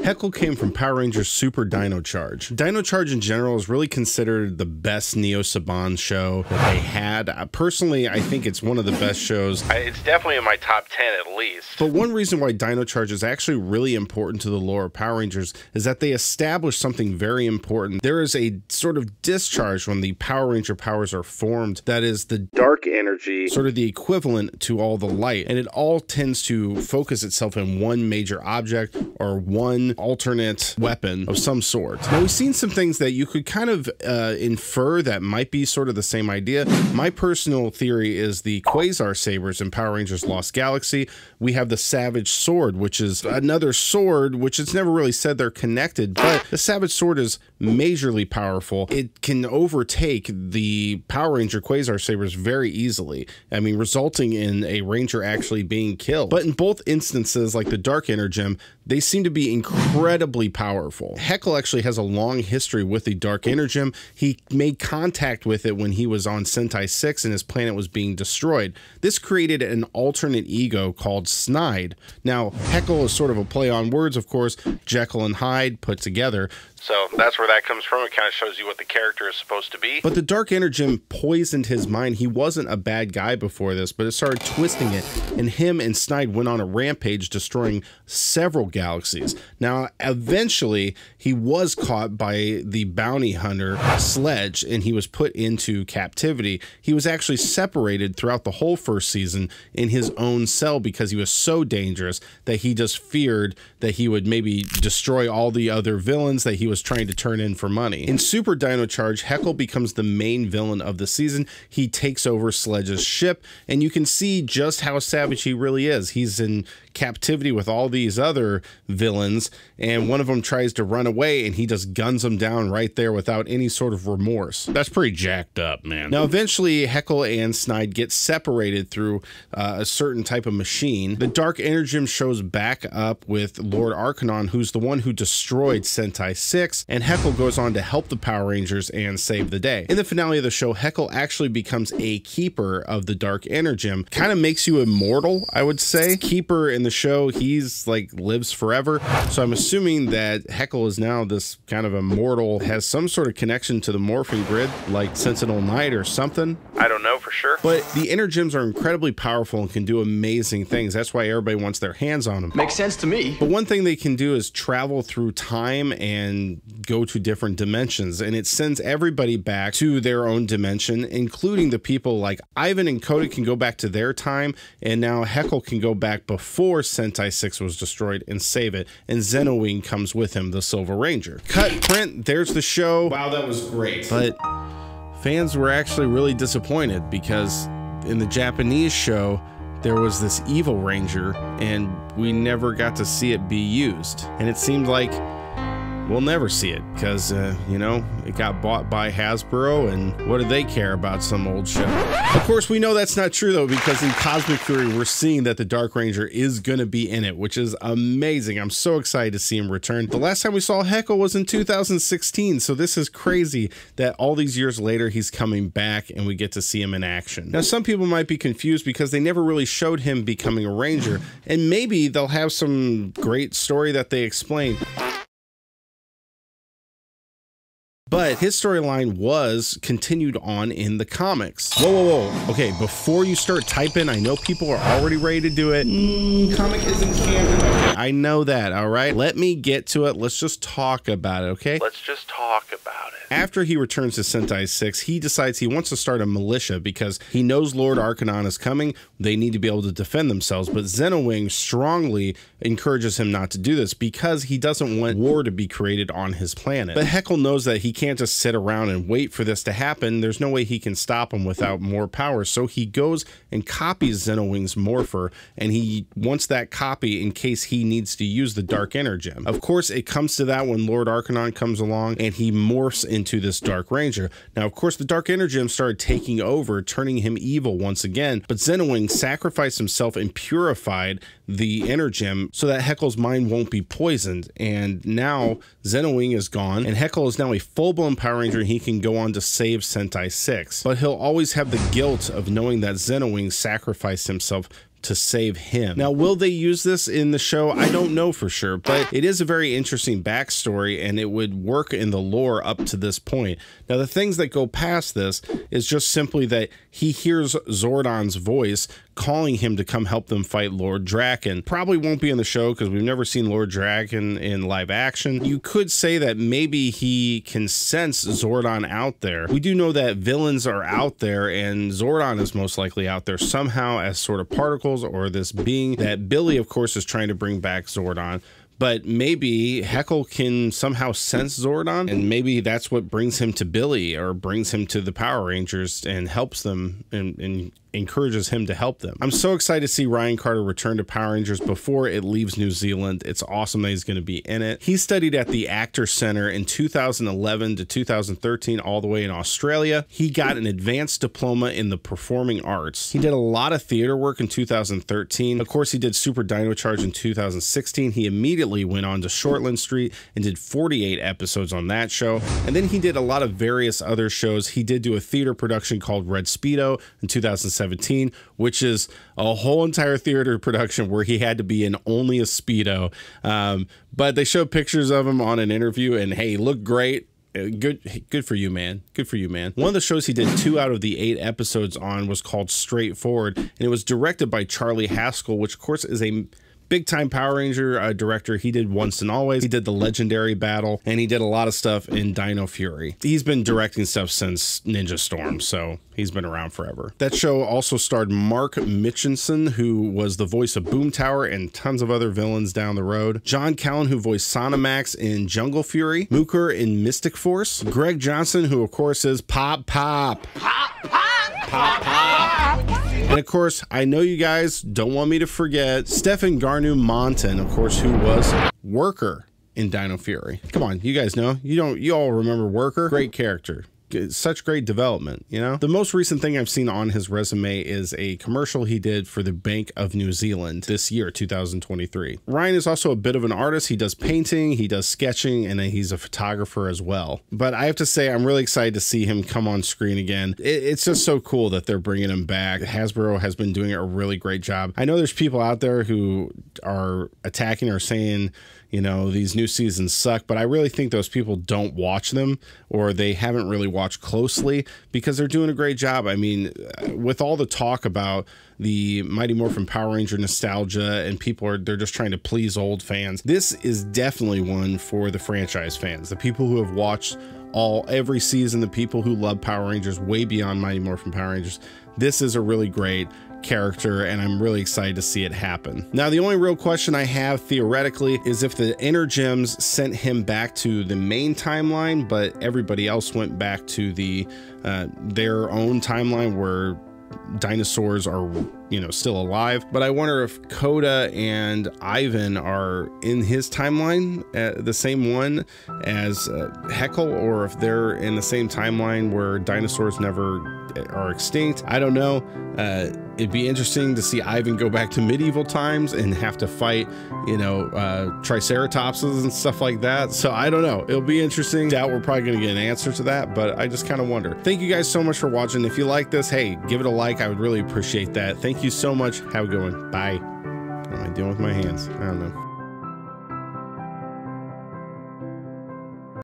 Heckyl came from Power Rangers Super Dino Charge. Dino Charge in general is really considered the best Neo Saban show that they had. Personally, I think it's one of the best shows. It's definitely in my top 10 at least. But one reason why Dino Charge is actually really important to the lore of Power Rangers is that they establish something very important. There is a sort of discharge when the Power Ranger powers are formed that is the dark energy, sort of the equivalent to all the light, and it all tends to focus itself in one major object or one alternate weapon of some sort. Now, we've seen some things that you could kind of infer that might be sort of the same idea. My personal theory is the Quasar Sabers in Power Rangers Lost Galaxy. We have the Savage Sword, which is another sword, which it's never really said they're connected, but the Savage Sword is majorly powerful. It can overtake the Power Ranger Quasar Sabers very easily. I mean, resulting in a Ranger actually being killed. But in both instances, like the Dark Energem, they seem to be incredibly powerful. Heckyl actually has a long history with the Dark Energem. He made contact with it when he was on Sentai 6 and his planet was being destroyed. This created an alternate ego called Snide. Now, Heckyl is sort of a play on words, of course, Jekyll and Hyde put together. So that's where that comes from. It kind of shows you what the character is supposed to be. But the Dark Energem poisoned his mind. He wasn't a bad guy before this, but it started twisting it, and him and Snide went on a rampage, destroying several galaxies. Now, eventually, he was caught by the bounty hunter Sledge, and he was put into captivity. He was actually separated throughout the whole first season in his own cell because he was so dangerous that he just feared that he would maybe destroy all the other villains that he was trying to turn in for money. In Super Dino Charge, Heckyl becomes the main villain of the season. He takes over Sledge's ship, and you can see just how savage he really is. He's in captivity with all these other villains, and one of them tries to run away, and he just guns them down right there without any sort of remorse. That's pretty jacked up, man. Now, eventually, Heckyl and Snide get separated through a certain type of machine. The Dark Energem shows back up with Lord Arcanon, who's the one who destroyed Sentai 6, and Heckyl goes on to help the Power Rangers and save the day. In the finale of the show, Heckyl actually becomes a keeper of the Dark Energem. Kind of makes you immortal, I would say. Keeper in the show, he's like lives forever. So I'm assuming that Heckyl is now this kind of immortal, has some sort of connection to the morphing grid, like Sentinel Knight or something. I don't know for sure. But the Energems are incredibly powerful and can do amazing things. That's why everybody wants their hands on them. Makes sense to me. But one thing they can do is travel through time and go to different dimensions, and it sends everybody back to their own dimension, including the people like Ivan and Koda can go back to their time, and now Heckyl can go back before Sentai 6 was destroyed and save it, and Zenowing comes with him, the Silver Ranger. Cut, print, there's the show. Wow, that was great. But fans were actually really disappointed because in the Japanese show, there was this evil ranger, and we never got to see it be used. And it seemed like we'll never see it because, you know, it got bought by Hasbro, and what do they care about some old show? Of course, we know that's not true, though, because in Cosmic Fury, we're seeing that the Dark Ranger is going to be in it, which is amazing. I'm so excited to see him return. The last time we saw Heckyl was in 2016, so this is crazy that all these years later, he's coming back and we get to see him in action. Now, some people might be confused because they never really showed him becoming a Ranger, and maybe they'll have some great story that they explain. But his storyline was continued on in the comics. Whoa, whoa, whoa. Okay, before you start typing, I know people are already ready to do it. Comic isn't canon. Okay, I know that, all right? Let me get to it. Let's just talk about it, okay? Let's just talk about it. After he returns to Sentai 6, he decides he wants to start a militia because he knows Lord Arcanon is coming. They need to be able to defend themselves, but Zenowing strongly encourages him not to do this because he doesn't want war to be created on his planet. But Heckyl knows that he can't just sit around and wait for this to happen. There's no way he can stop him without more power. So he goes and copies Zenowing's morpher, and he wants that copy in case he needs to use the Dark Energem. Of course, it comes to that when Lord Arcanon comes along and he morphs into this Dark Ranger. Now, of course, the Dark Energem started taking over, turning him evil once again, but Zenowing sacrificed himself and purified the Energem so that Heckyl's mind won't be poisoned. And now Zenowing is gone, and Heckyl is now a full-blown Power Ranger, and he can go on to save Sentai 6. But he'll always have the guilt of knowing that Zenowing sacrificed himself to save him. Now, will they use this in the show? I don't know for sure, but it is a very interesting backstory, and it would work in the lore up to this point. Now, the things that go past this is just simply that he hears Zordon's voice calling him to come help them fight Lord Draken. Probably won't be in the show because we've never seen Lord Draken in live action. You could say that maybe he can sense Zordon out there. We do know that villains are out there, and Zordon is most likely out there somehow as sort of particles, or this being that Billy, of course, is trying to bring back Zordon. But maybe Heckyl can somehow sense Zordon, and maybe that's what brings him to Billy, or brings him to the Power Rangers and helps them and encourages him to help them. I'm so excited to see Ryan Carter return to Power Rangers before it leaves New Zealand. It's awesome that he's going to be in it. He studied at the Actor Center in 2011 to 2013, all the way in Australia. He got an advanced diploma in the performing arts. He did a lot of theater work in 2013. Of course, he did Super Dino Charge in 2016. He immediately went on to Shortland Street and did 48 episodes on that show. And then he did a lot of various other shows. He did do a theater production called Red Speedo in 2017, which is a whole entire theater production where he had to be in only a Speedo. But they showed pictures of him on an interview, and hey, he looked great. Good for you, man. Good for you, man. One of the shows he did 2 out of the 8 episodes on was called Straightforward, and it was directed by Charlie Haskell, which of course is a big-time Power Ranger director. He did Once and Always, he did the Legendary Battle, and he did a lot of stuff in Dino Fury. He's been directing stuff since Ninja Storm, so he's been around forever. That show also starred Mark Mitchinson, who was the voice of Boom Tower and tons of other villains down the road. John Callan, who voiced Sonamax in Jungle Fury. Mooker in Mystic Force. Greg Johnson, who of course is Pop Pop. Pop Pop! Pop Pop! And of course, I know you guys don't want me to forget Stefan Garnu Montan, of course, who was Worker in Dino Fury. Come on, you guys know. You all remember Worker? Great character. Such great development, you know? The most recent thing I've seen on his resume is a commercial he did for the Bank of New Zealand this year, 2023. Ryan is also a bit of an artist. He does painting, he does sketching, and then he's a photographer as well. But I have to say, I'm really excited to see him come on screen again. It's just so cool that they're bringing him back. Hasbro has been doing a really great job. I know there's people out there who are attacking or saying, you know, these new seasons suck, but I really think those people don't watch them, or they haven't really watched closely, because they're doing a great job. I mean, with all the talk about the Mighty Morphin Power Ranger nostalgia, and they're just trying to please old fans, this is definitely one for the franchise fans, the people who have watched every season, the people who love Power Rangers way beyond Mighty Morphin Power Rangers. This is a really great character, and I'm really excited to see it happen. Now, the only real question I have theoretically is if the Inner Gems sent him back to the main timeline, but everybody else went back to their own timeline where dinosaurs are, you know, still alive. But I wonder if Coda and Ivan are in his timeline, the same one as Heckyl, or if they're in the same timeline where dinosaurs never are extinct. I don't know. It'd be interesting to see Ivan go back to medieval times and have to fight, you know, triceratopses and stuff like that. So I don't know. It'll be interesting. Doubt we're probably going to get an answer to that, but I just kind of wonder. Thank you guys so much for watching. If you like this, hey, give it a like. I would really appreciate that. Thank you so much. Have a good one. Bye. What am I doing with my hands? I don't know.